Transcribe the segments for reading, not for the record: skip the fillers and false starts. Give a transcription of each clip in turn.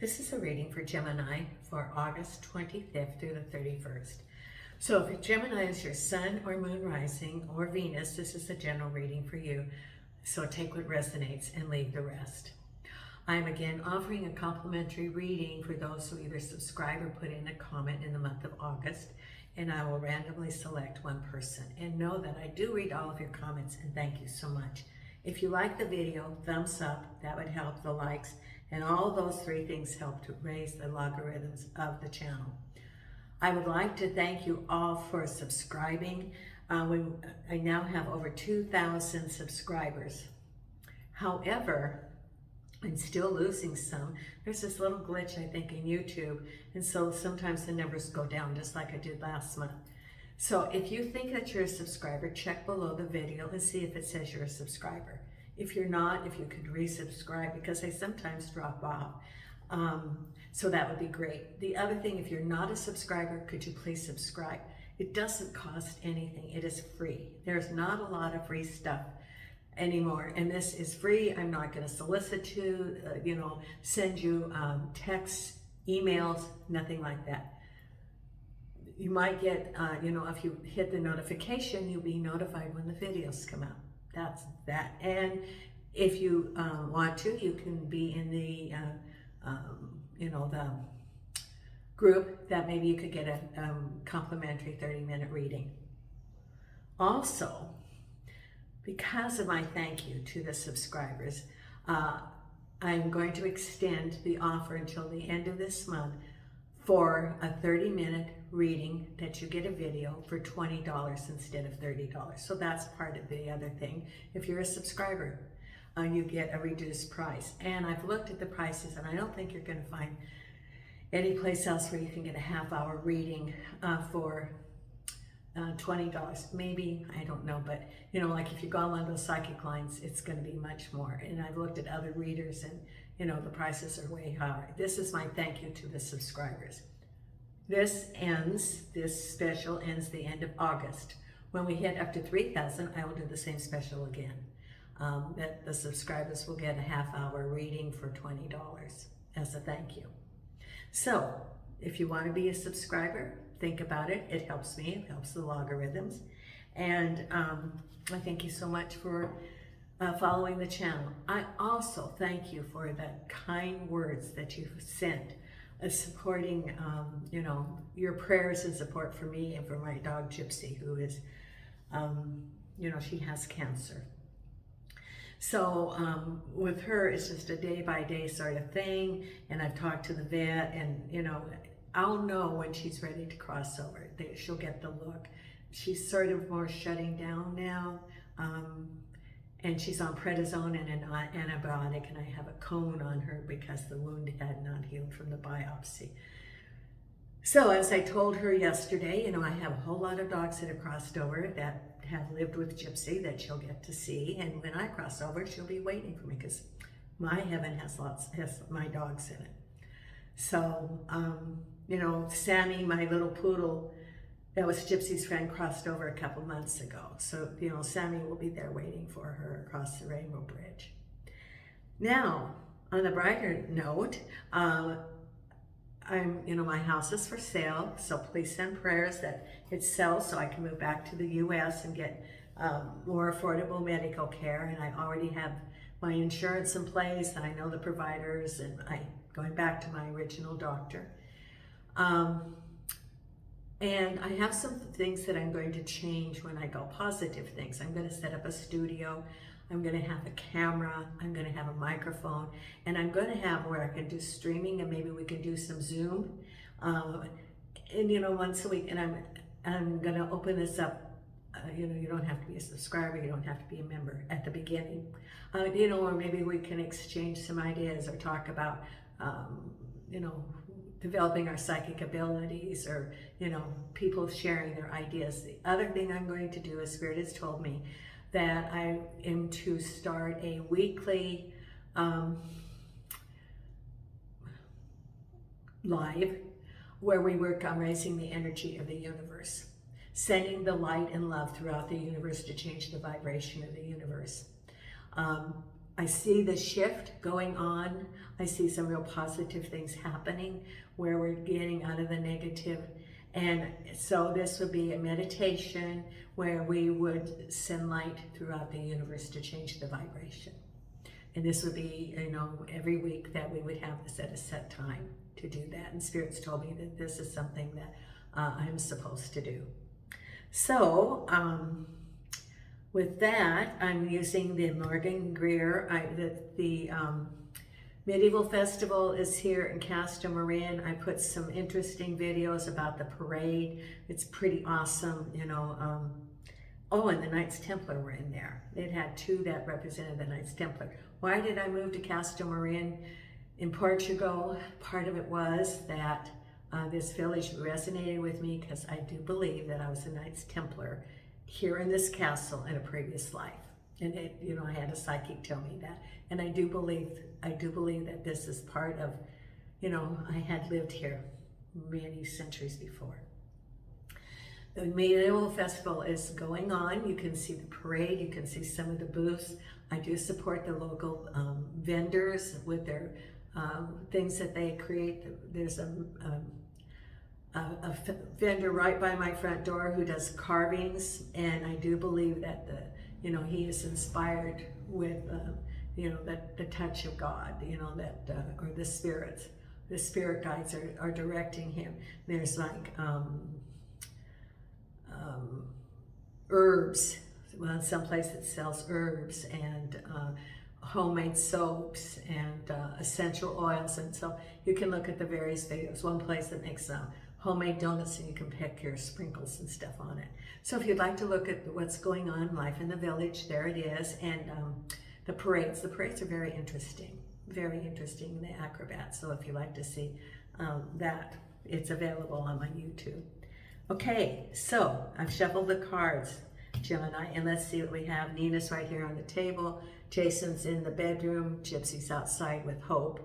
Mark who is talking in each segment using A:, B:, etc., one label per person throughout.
A: This is a reading for Gemini for August 25th through the 31st. So if Gemini is your sun or moon rising or Venus, this is a general reading for you. So take what resonates and leave the rest. I'm again offering a complimentary reading for those who either subscribe or put in a comment in the month of August, and I will randomly select one person. And know that I do read all of your comments, and thank you so much. If you like the video, thumbs up, that would help the likes, and all of those three things help to raise the logarithms of the channel. I would like to thank you all for subscribing. I now have over 2,000 subscribers. However, I'm still losing some. There's this little glitch, I think, in YouTube, and so sometimes the numbers go down just like I did last month. So if you think that you're a subscriber, check below the video and see if it says you're a subscriber. If you're not, if you could resubscribe, because I sometimes drop off. So that would be great. The other thing, if you're not a subscriber, could you please subscribe? It doesn't cost anything. It is free. There's not a lot of free stuff anymore, and this is free. I'm not going to solicit you, send you texts, emails, nothing like that. You might get, if you hit the notification, you'll be notified when the videos come out. That's that. And if you want to, you can be in the, the group that maybe you could get a complimentary 30-minute reading. Also, because of my thank you to the subscribers, I'm going to extend the offer until the end of this month for a 30-minute reading that you get a video for $20 instead of $30. So that's part of the other thing. If you're a subscriber, you get a reduced price. And I've looked at the prices, and I don't think you're going to find any place else where you can get a half-hour reading for $20. Maybe, I don't know, but like if you go on one of those psychic lines, it's going to be much more. And I've looked at other readers, and the prices are way higher. This is my thank you to the subscribers. This special ends the end of August. When we hit up to 3,000, I will do the same special again. That the subscribers will get a half-hour reading for $20 as a thank you. So if you want to be a subscriber, think about it. It helps me. It helps the logarithms. And I thank you so much for following the channel. I also thank you for the kind words that you've sent, supporting, your prayers and support for me and for my dog Gypsy, who is, she has cancer. So with her, it's just a day-by-day sort of thing, and I've talked to the vet, and I'll know when she's ready to cross over. She'll get the look. She's sort of more shutting down now, and she's on prednisone and an antibiotic, and I have a cone on her because the wound had not healed from the biopsy. So as I told her yesterday, I have a whole lot of dogs that have crossed over that have lived with Gypsy that she'll get to see, and when I cross over, she'll be waiting for me because my heaven has my dogs in it. So, Sammy, my little poodle, that was Gypsy's friend, crossed over a couple months ago. So, Sammy will be there waiting for her across the Rainbow Bridge. Now, on a brighter note, my house is for sale, so please send prayers that it sells so I can move back to the U.S. and get more affordable medical care. And I already have my insurance in place, and I know the providers, and going back to my original doctor. And I have some things that I'm going to change when I go, positive things. I'm going to set up a studio. I'm going to have a camera. I'm going to have a microphone. And I'm going to have where I can do streaming, and maybe we can do some Zoom. Once a week. And I'm going to open this up. You don't have to be a subscriber. You don't have to be a member at the beginning. Or maybe we can exchange some ideas or talk about, developing our psychic abilities, or, people sharing their ideas. The other thing I'm going to do is Spirit has told me that I am to start a weekly live where we work on raising the energy of the universe, sending the light and love throughout the universe to change the vibration of the universe. I see the shift going on. I see some real positive things happening where we're getting out of the negative. And so this would be a meditation where we would send light throughout the universe to change the vibration. And this would be, you know, every week that we would have this at a set time to do that. And Spirit's told me that this is something that I'm supposed to do. So, with that, I'm using the Morgan Greer. The Medieval Festival is here in Castro Marin. I put some interesting videos about the parade. It's pretty awesome, you know. Oh, and the Knights Templar were in there. They'd had two that represented the Knights Templar. Why did I move to Castro Marin in Portugal? Part of it was that this village resonated with me because I do believe that I was a Knights Templar here in this castle in a previous life. And it, you know, I had a psychic tell me that. And I do believe that this is part of, you know, I had lived here many centuries before. The Medieval Festival is going on. You can see the parade, you can see some of the booths. I do support the local vendors with their things that they create. There's a vendor right by my front door who does carvings, and I do believe that he is inspired with the touch of God, or the spirits. The spirit guides are directing him. There's like herbs. Well, someplace that sells herbs and homemade soaps and essential oils, and so you can look at the various videos. One place that makes homemade donuts, and you can pick your sprinkles and stuff on it. So if you'd like to look at what's going on, life in the village, there it is. And the parades are very interesting, the acrobats. So if you like to see that, it's available on my YouTube. Okay, so I've shuffled the cards, Gemini, and let's see what we have. Nina's right here on the table. Jason's in the bedroom. Gypsy's outside with Hope.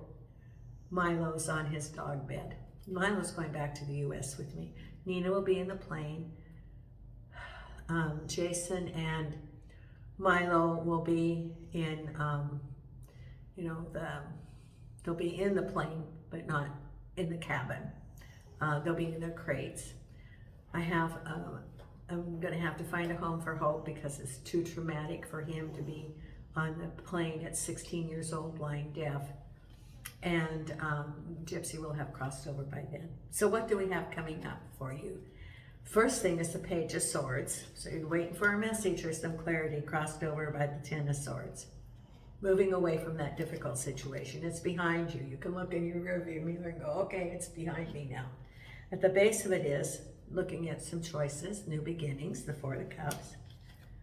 A: Milo's on his dog bed. Milo's going back to the U.S. with me. Nina will be in the plane. Jason and Milo will be in, they'll be in the plane, but not in the cabin. They'll be in their crates. I'm going to have to find a home for Hope because it's too traumatic for him to be on the plane at 16 years old, lying deaf. And Gypsy will have crossed over by then. So what do we have coming up for you? First thing is the Page of Swords. So you're waiting for a message or some clarity, crossed over by the Ten of Swords. Moving away from that difficult situation. It's behind you. You can look in your rearview mirror and go, okay, it's behind me now. At the base of it is looking at some choices, new beginnings, the Four of Cups.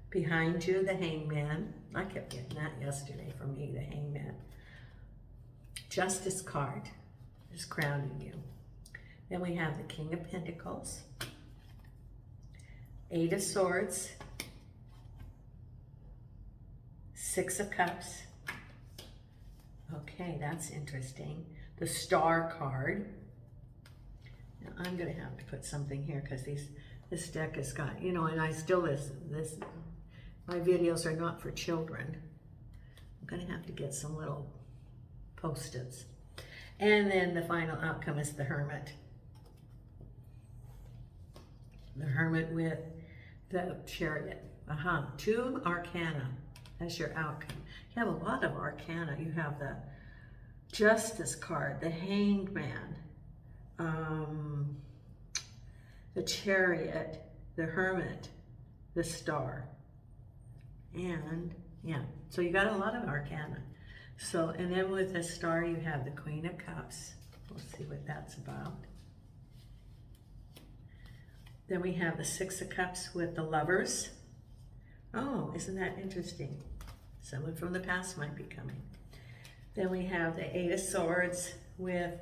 A: Behind you, the Hangman. I kept getting that yesterday for me, the Hangman. Justice card is crowning you. Then we have the King of Pentacles, Eight of Swords, Six of Cups. Okay, that's interesting. The Star card. Now I'm going to have to put something here because this deck has got, and I still this my videos are not for children. I'm going to have to get some little Post-its. And then the final outcome is the Hermit. The Hermit with the Chariot. Two Arcana as your outcome. You have a lot of Arcana. You have the Justice card, the Hanged Man, the Chariot, the Hermit, the Star. And yeah, so you got a lot of Arcana. So, and then with the Star, you have the Queen of Cups. We'll see what that's about. Then we have the Six of Cups with the Lovers. Oh, isn't that interesting? Someone from the past might be coming. Then we have the Eight of Swords with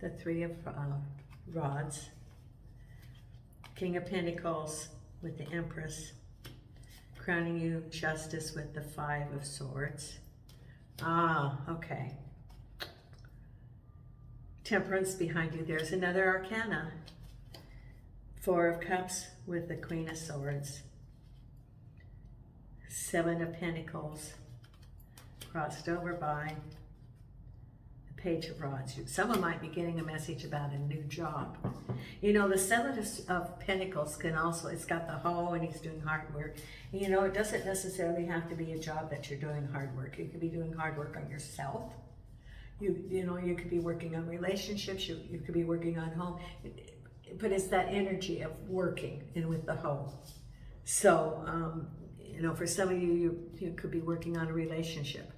A: the Three of Rods. King of Pentacles with the Empress. Crowning you, Justice with the Five of Swords. Okay. Temperance behind you. There's another Arcana. Four of Cups with the Queen of Swords. Seven of Pentacles crossed over by the Page of Rods. Someone might be getting a message about a new job. You know, the Seven of Pentacles can also, it's got the hoe and he's doing hard work. And, you know, it doesn't necessarily have to be a job that you're doing hard work. You could be doing hard work on yourself. You know, you could be working on relationships. You could be working on home. But it's that energy of working and with the hoe. So, you know, for some of you, you could be working on a relationship,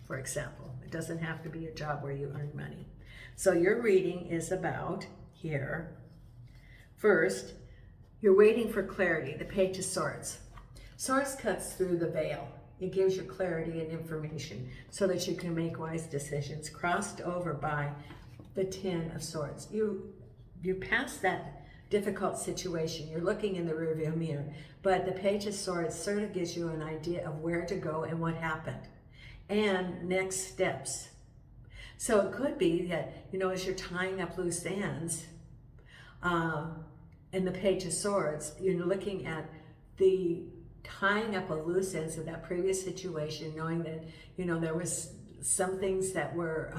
A: for example. It doesn't have to be a job where you earn money. So your reading is about here. First, you're waiting for clarity, the Page of Swords. Swords cuts through the veil. It gives you clarity and information so that you can make wise decisions. Crossed over by the Ten of Swords. You passed that difficult situation. You're looking in the rearview mirror, but the Page of Swords sort of gives you an idea of where to go and what happened and next steps. So it could be that, you know, as you're tying up loose ends in the Page of Swords, you're looking at the tying up of loose ends of that previous situation, knowing that, you know, there was some things that were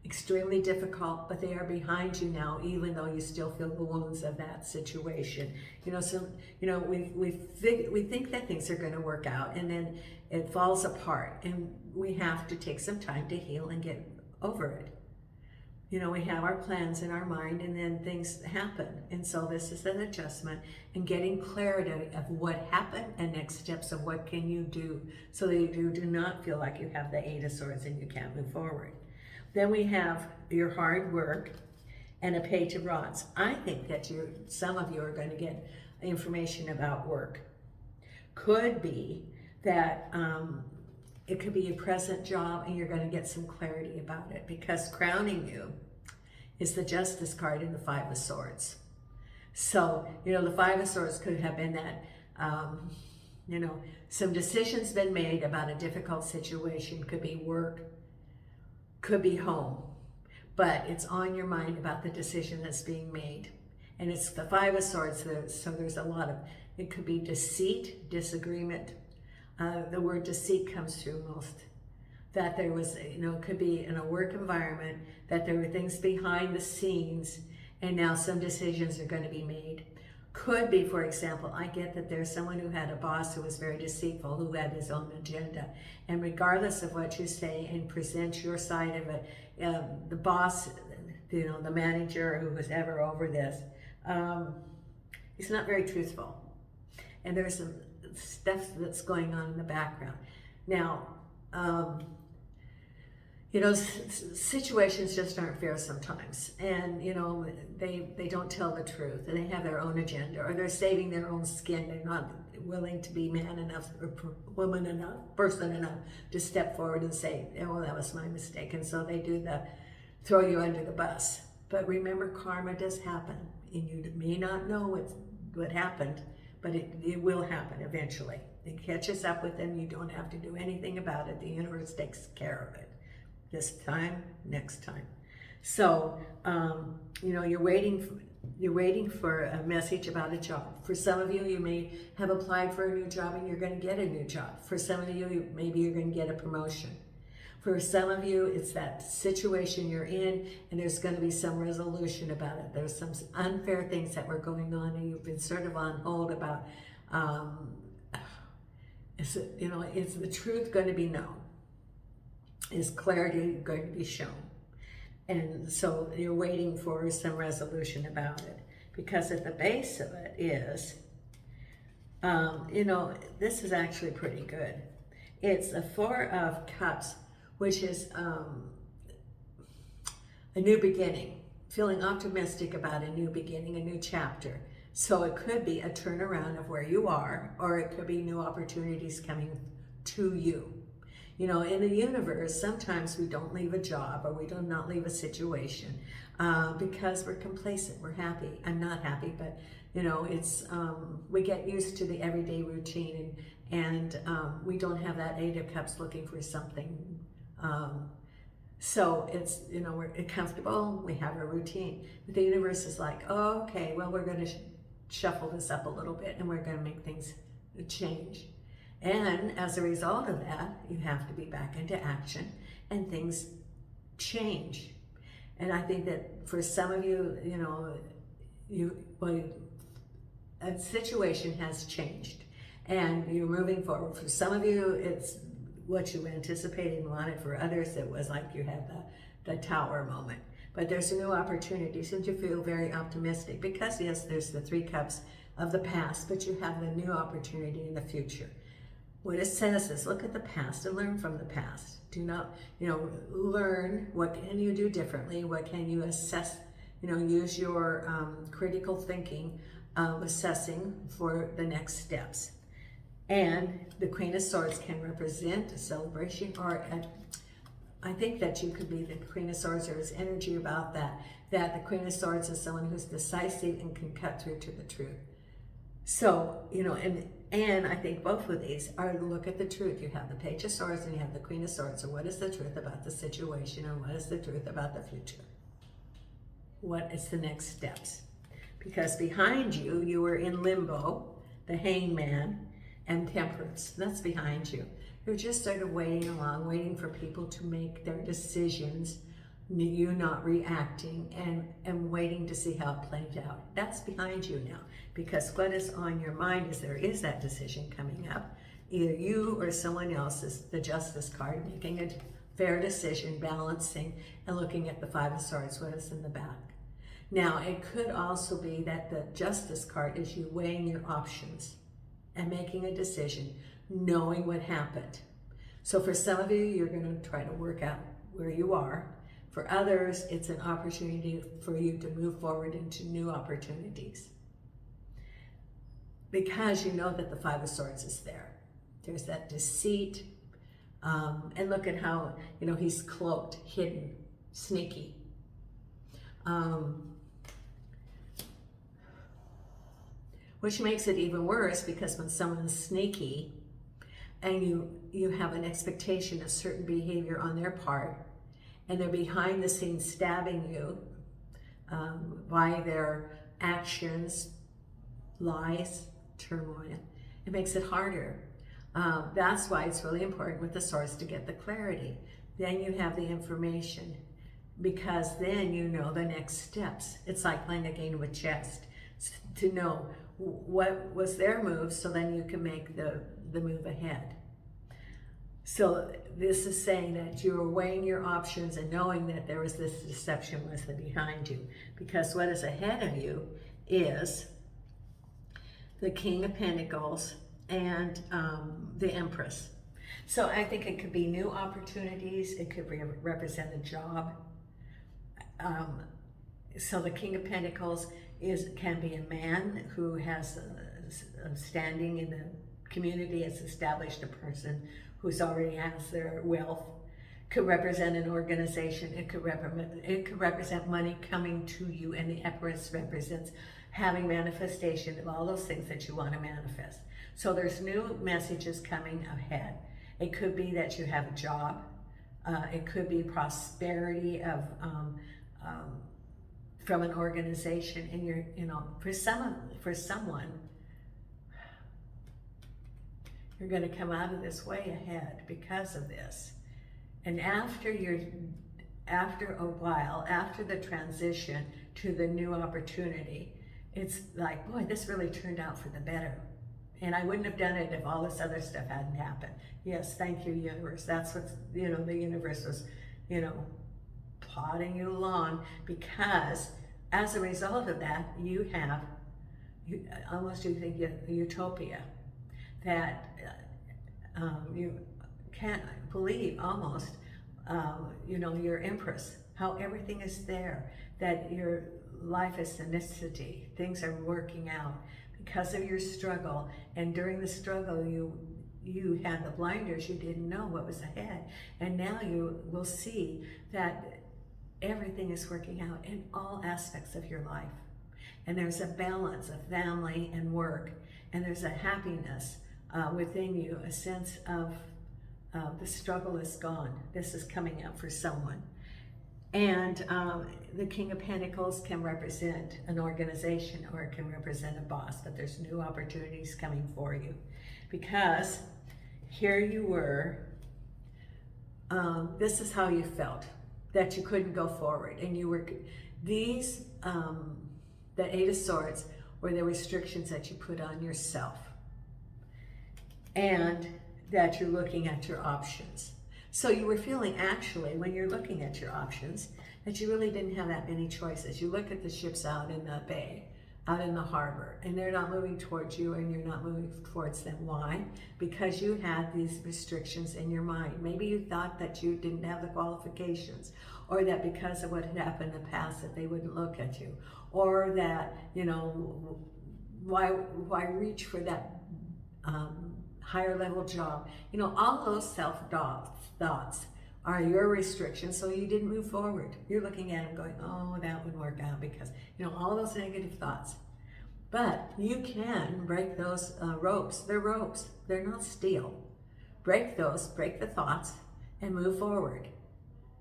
A: extremely difficult, but they are behind you now, even though you still feel the wounds of that situation. You know, so, you know, we think that things are going to work out, and then it falls apart, and we have to take some time to heal and get over it. You know, we have our plans in our mind, and then things happen. And so this is an adjustment and getting clarity of what happened and next steps of what can you do so that you do not feel like you have the Eight of Swords and you can't move forward. Then we have your hard work and a Page of Rods. I think that some of you are going to get information about work. Could be that it could be a present job and you're going to get some clarity about it, because crowning you is the Justice card in the Five of Swords. So, you know, the Five of Swords could have been that, you know, some decisions been made about a difficult situation. Could be work, could be home, but it's on your mind about the decision that's being made. And it's the Five of Swords, so there's a lot of, it could be deceit, disagreement. The word deceit comes through most. That there was, you know, it could be in a work environment, that there were things behind the scenes, and now some decisions are going to be made. Could be, for example, I get that there's someone who had a boss who was very deceitful, who had his own agenda. And regardless of what you say and present your side of it, the boss, you know, the manager who was ever over this, he's not very truthful. And there's some stuff that's going on in the background. Now, you know, situations just aren't fair sometimes. And, you know, they don't tell the truth, and they have their own agenda, or they're saving their own skin. They're not willing to be man enough or woman enough, person enough to step forward and say, oh, that was my mistake. And so they do the throw you under the bus. But remember, karma does happen, and you may not know what happened, but it will happen eventually. It catches up with them. You don't have to do anything about it. The universe takes care of it. This time, next time. So, you know, you're waiting for a message about a job. For some of you, you may have applied for a new job and you're going to get a new job. For some of you, maybe you're going to get a promotion. For some of you, it's that situation you're in, and there's going to be some resolution about it. There's some unfair things that were going on, and you've been sort of on hold about, you know, is the truth going to be known? Is clarity going to be shown? And so you're waiting for some resolution about it, because at the base of it is, you know, this is actually pretty good. It's a Four of Cups, which is a new beginning, feeling optimistic about a new beginning, a new chapter. So it could be a turnaround of where you are, or it could be new opportunities coming to you. You know, in the universe, sometimes we don't leave a job, or we do not leave a situation because we're complacent, we're happy. I'm not happy, but, you know, it's, we get used to the everyday routine, and we don't have that Eight of Cups looking for something. So it's, you know, we're comfortable, we have a routine. But the universe is like, oh, okay, well, we're going to shuffle this up a little bit, and we're going to make things change. And as a result of that, you have to be back into action and things change. And I think that for some of you, you know, a situation has changed and you're moving forward. For some of you, it's what you anticipated and wanted. For others, it was like you had the tower moment. But there's a new opportunity, since you feel very optimistic, because yes, there's the 3 cups of the past, but you have the new opportunity in the future. What it says is look at the past and learn from the past. Do not, you know, learn what can you do differently, what can you assess, you know, use your critical thinking of assessing for the next steps. And the Queen of Swords can represent a celebration, or I think that you could be the Queen of Swords. There is energy about that the Queen of Swords is someone who's decisive and can cut through to the truth. So, you know, and I think both of these are to look at the truth. You have the Page of Swords and you have the Queen of Swords. So what is the truth about the situation, and what is the truth about the future? What is the next steps? Because behind you, you were in limbo, the Hangman, and Temperance. That's behind you. You're just sort of waiting along, waiting for people to make their decisions, you not reacting, and waiting to see how it plays out. That's behind you now, because what is on your mind is there is that decision coming up. Either you or someone else is the Justice card, making a fair decision, balancing, and looking at the 5 of Swords, what is in the back. Now, it could also be that the Justice card is you weighing your options and making a decision, knowing what happened. So for some of you, you're going to try to work out where you are. For others, it's an opportunity for you to move forward into new opportunities, because you know that the 5 of Swords is there. There's that deceit, and look at how, you know, he's cloaked, hidden, sneaky. Which makes it even worse, because when someone's sneaky and you have an expectation of certain behavior on their part, and they're behind the scenes stabbing you by their actions, lies, turmoil, it makes it harder. That's why it's really important with the Swords to get the clarity. Then you have the information, because then you know the next steps. It's like playing a game with chess, to know what was their move, so then you can make the move ahead. So this is saying that you're weighing your options and knowing that there was this deception was behind you, because what is ahead of you is the King of Pentacles and the Empress. So I think it could be new opportunities. It could represent a job. So the King of Pentacles can be a man who has a standing in the community, has established a person who's already has their wealth. Could represent an organization. It could represent money coming to you, and the Empress represents having manifestation of all those things that you want to manifest. So there's new messages coming ahead. It could be that you have a job. It could be prosperity of from an organization, and you're, you know, for someone, you're going to come out of this way ahead because of this. And after a while, after the transition to the new opportunity, it's like, boy, this really turned out for the better. And I wouldn't have done it if all this other stuff hadn't happened. Yes, thank you, universe. That's what, you know, the universe was, you know, plodding you along, because as a result of that, you have, you think utopia, that you can't believe almost, you know, your Empress, how everything is there, that your life is synchronicity, things are working out because of your struggle. And during the struggle, you had the blinders, you didn't know what was ahead. And now you will see that everything is working out in all aspects of your life. And there's a balance of family and work, and there's a happiness within you, a sense of the struggle is gone. This is coming up for someone. And the King of Pentacles can represent an organization, or it can represent a boss, but there's new opportunities coming for you, because here you were, this is how you felt, that you couldn't go forward. And you were, these, the Eight of Swords were the restrictions that you put on yourself. And that you're looking at your options. So you were feeling actually, when you're looking at your options, that you really didn't have that many choices. You look at the ships out in the bay, out in the harbor, and they're not moving towards you and you're not moving towards them. Why? Because you had these restrictions in your mind. Maybe you thought that you didn't have the qualifications, or that because of what had happened in the past that they wouldn't look at you, or that, you know, why reach for that higher level job. You know, all those self-thoughts are your restrictions, so you didn't move forward. You're looking at them going, oh, that would work out, because, you know, all those negative thoughts. But you can break those ropes. They're ropes. They're not steel. Break those, break the thoughts, and move forward.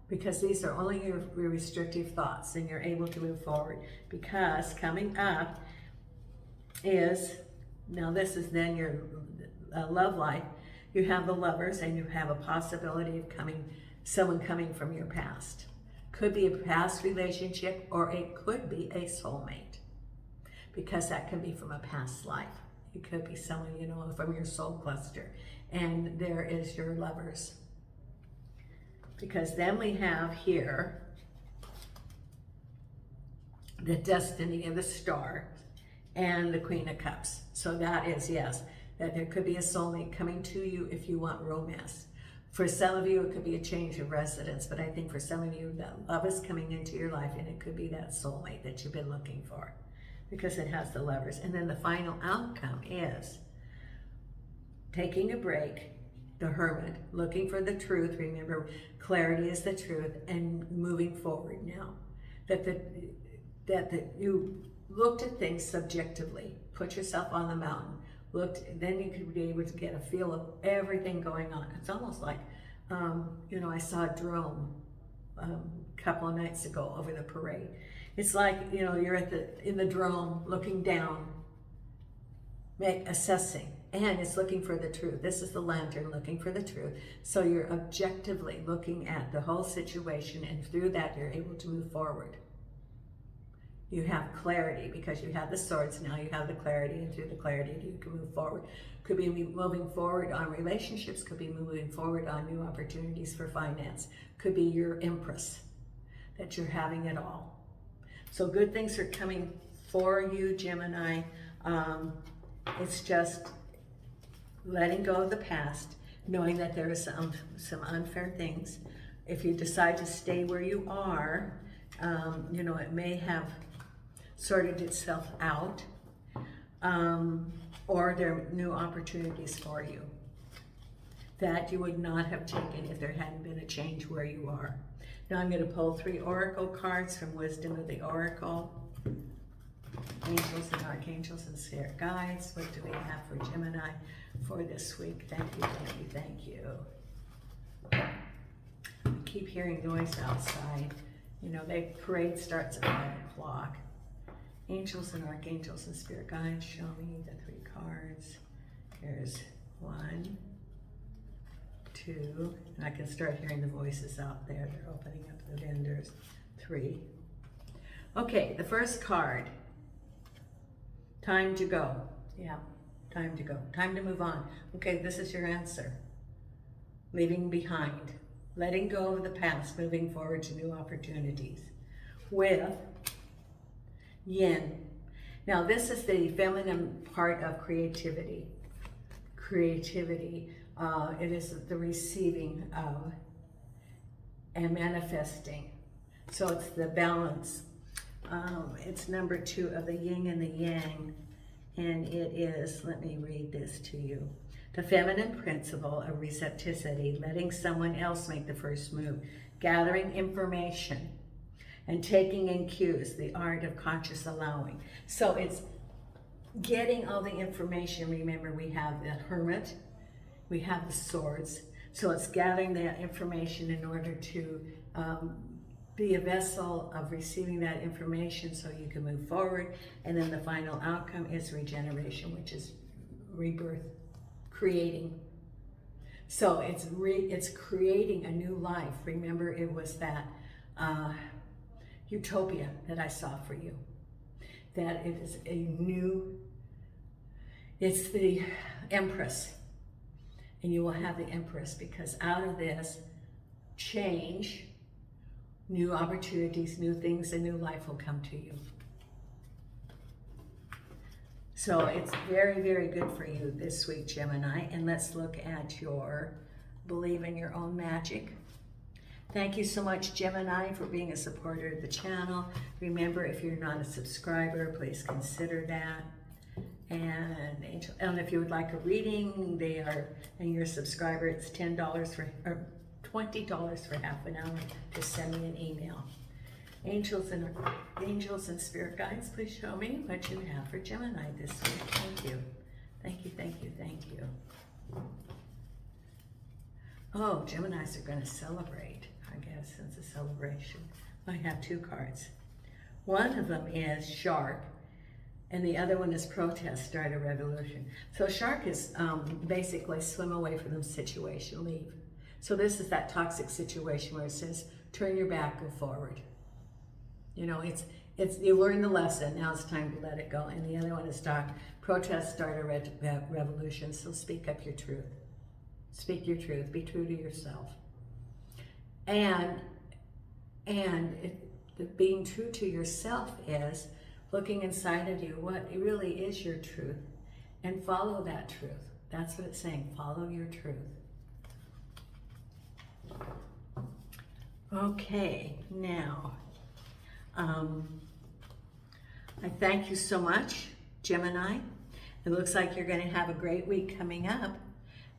A: Because these are only your restrictive thoughts, and you're able to move forward. Because coming up is, now this is then your love life. You have the Lovers, and you have a possibility of someone coming from your past. Could be a past relationship, or it could be a soulmate, because that can be from a past life. It could be someone, you know, from your soul cluster, and there is your Lovers. Because then we have here the Destiny of the Star and the Queen of Cups. So that is, yes, that there could be a soulmate coming to you if you want romance. For some of you, it could be a change of residence, but I think for some of you, that love is coming into your life, and it could be that soulmate that you've been looking for, because it has the Lovers. And then the final outcome is taking a break, the Hermit, looking for the truth. Remember, clarity is the truth, and moving forward now. That you looked at things subjectively, put yourself on the mountain, then you could be able to get a feel of everything going on. It's almost like, you know, I saw a drone a couple of nights ago over the parade. It's like, you know, you're in the drone looking down, assessing, and it's looking for the truth. This is the lantern looking for the truth. So you're objectively looking at the whole situation, and through that you're able to move forward. You have clarity because you have the swords. Now you have the clarity, and through the clarity you can move forward. Could be moving forward on relationships, could be moving forward on new opportunities for finance. Could be your Empress, that you're having it all. So good things are coming for you, Gemini. It's just letting go of the past, knowing that there is some unfair things. If you decide to stay where you are, you know, it may have sorted itself out, or there are new opportunities for you that you would not have taken if there hadn't been a change where you are. Now I'm going to pull 3 oracle cards from Wisdom of the Oracle. Angels and Archangels and Spirit Guides. What do we have for Gemini for this week? Thank you, thank you, thank you. I keep hearing noise outside. You know, the parade starts at 5 o'clock. Angels and Archangels and Spirit Guides, show me the 3 cards. Here's 1, 2, and I can start hearing the voices out there. They're opening up the vendors. 3. Okay, the first card. Time to go. Yeah, time to go. Time to move on. Okay, this is your answer. Leaving behind. Letting go of the past, moving forward to new opportunities. With Yin. Now this is the feminine part of creativity. Creativity. It is the receiving of and manifesting. So it's the balance. It's number 2 of the yin and the yang. And it is, let me read this to you. The feminine principle of receptivity, letting someone else make the first move, gathering information, and taking in cues, the art of conscious allowing. So it's getting all the information. Remember, we have the Hermit, we have the Swords. So it's gathering that information in order to be a vessel of receiving that information so you can move forward. And then the final outcome is regeneration, which is rebirth, creating. So it's creating a new life. Remember, it was that utopia that I saw for you. That it is a new, it's the Empress. And you will have the Empress, because out of this change, new opportunities, new things, a new life will come to you. So it's very, very good for you this week, Gemini. And let's look at your believe in your own magic. Thank you so much, Gemini, for being a supporter of the channel. Remember, if you're not a subscriber, please consider that. And if you would like a reading, and you're a subscriber, it's $10 for, or $20 for half an hour to send me an email. Angels and spirit guides, please show me what you have for Gemini this week. Thank you. Thank you, thank you, thank you. Oh, Geminis are going to celebrate, I guess, since a celebration. I have two cards. One of them is Shark, and the other one is Protest, Start a Revolution. So Shark is basically swim away from the situation, leave. So this is that toxic situation where it says, turn your back, go forward. You know, it's you learn the lesson, now it's time to let it go. And the other one is Protest, Start a Revolution. So speak up your truth. Speak your truth, be true to yourself. And being true to yourself is looking inside of you, what really is your truth, and follow that truth. That's what it's saying, follow your truth. Okay, now, I thank you so much, Gemini. It looks like you're going to have a great week coming up.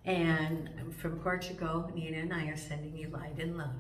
A: And from Portugal, Nina and I are sending you light and love.